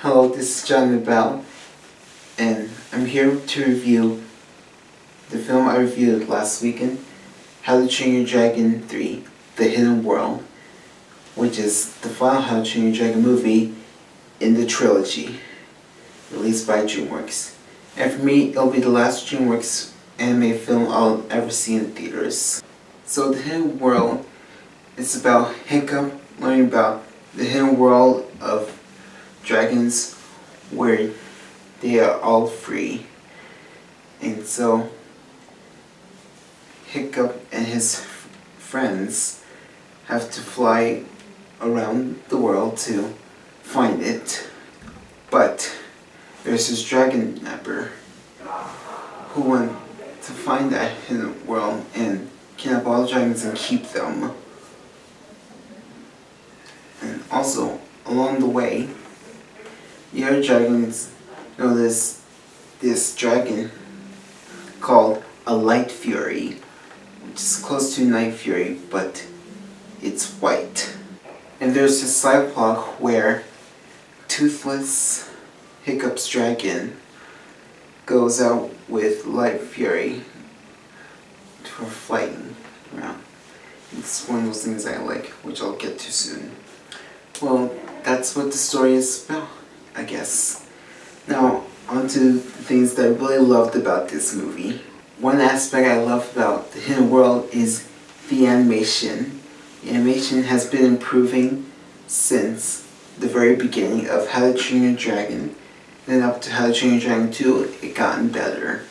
Hello, this is John Mabel, and I'm here to review the film I reviewed last weekend, How to Train Your Dragon 3, The Hidden World, which is the final How to Train Your Dragon movie in the trilogy, released by DreamWorks. And for me, it'll be the last DreamWorks anime film I'll ever see in theaters. So The Hidden World is about Hiccup learning about the hidden world of dragons where they are all free. And so Hiccup and his friends have to fly around the world to find it. But there's this dragon napper who wants to find that hidden world and kidnap all the dragons and keep them. And also, along the way, the other dragons notice this dragon called a Light Fury, which is close to Night Fury, but it's white. And there's this side plot where Toothless, Hiccup's dragon, goes out with Light Fury for flying around. It's one of those things I like, which I'll get to soon. Well, that's what the story is about, I guess. Now, on to the things that I really loved about this movie. One aspect I love about The Hidden World is the animation. The animation has been improving since the very beginning of How to Train Your Dragon. Then up to How to Train Your Dragon 2, it gotten better.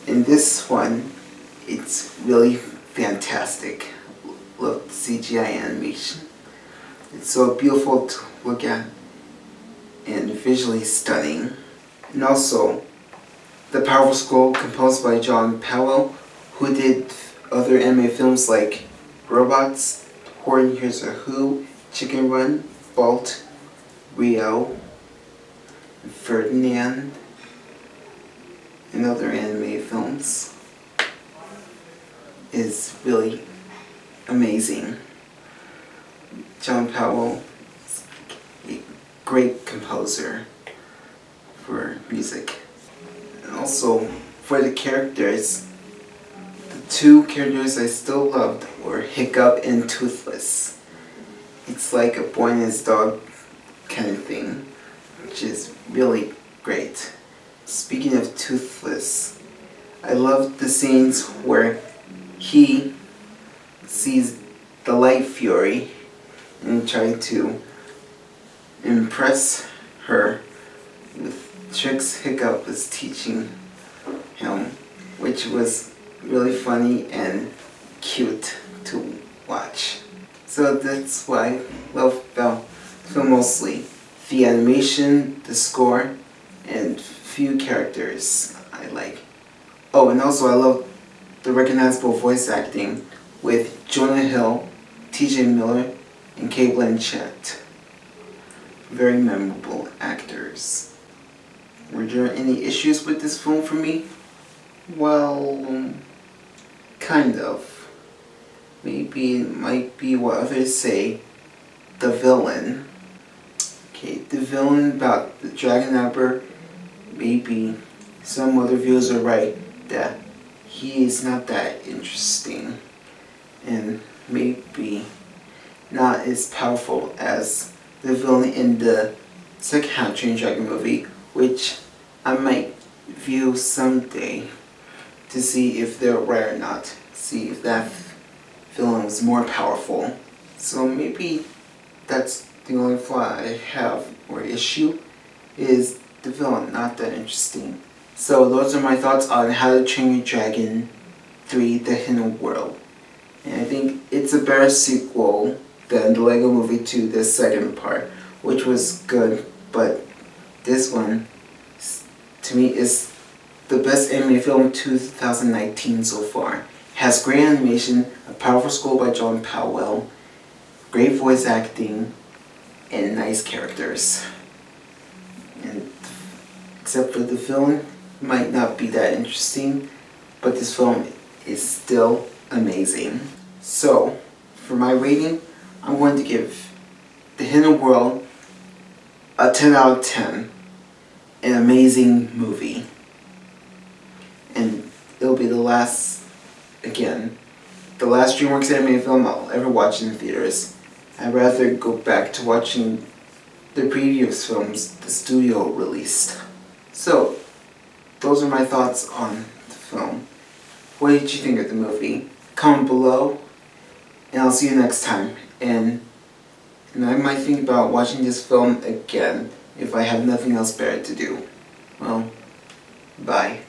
In this one, it's really fantastic. Love the CGI animation. It's so beautiful to look at and visually stunning. And also, the powerful score composed by John Powell, who did other anime films like Robots, Horton Hears a Who, Chicken Run, Bolt, Rio, Ferdinand, and other anime films, is really amazing. John Powell is a great composer for music. And also, for the characters, the two characters I still loved were Hiccup and Toothless. It's like a boy and his dog kind of thing, which is really great. Speaking of Toothless, I loved the scenes where he sees the Light Fury and tried to impress her with tricks Hiccup was teaching him, which was really funny and cute to watch. So that's what I love about the film mostly. The animation, the score, and few characters I like. Oh, and also I love the recognizable voice acting with Jonah Hill, T.J. Miller, and Cate Blanchett. Very memorable actors. Were there any issues with this film for me? Well, kind of. Maybe it might be what others say, the villain. Okay, the villain about the Dragon Napper, maybe some other viewers are right that he is not that interesting and maybe not as powerful as the villain in the second How to Train Your Dragon movie, which I might view someday to see if they're right or not, see if that villain was more powerful. So maybe that's the only flaw I have or issue is the villain not that interesting. So those are my thoughts on How to Train Your Dragon 3, The Hidden World. And I think it's a better sequel than the Lego Movie 2, the second part, which was good, but this one, to me, is the best anime film 2019 so far. It has great animation, a powerful score by John Powell, great voice acting, and nice characters. And except for the villain, might not be that interesting, but this film is still amazing. So, for my rating, I'm going to give The Hidden World a 10 out of 10. An amazing movie. And it'll be the last DreamWorks animated film I'll ever watch in the theaters. I'd rather go back to watching the previous films the studio released. So, those are my thoughts on the film. What did you think of the movie? Comment below, and I'll see you next time. And I might think about watching this film again if I have nothing else better to do. Well, bye.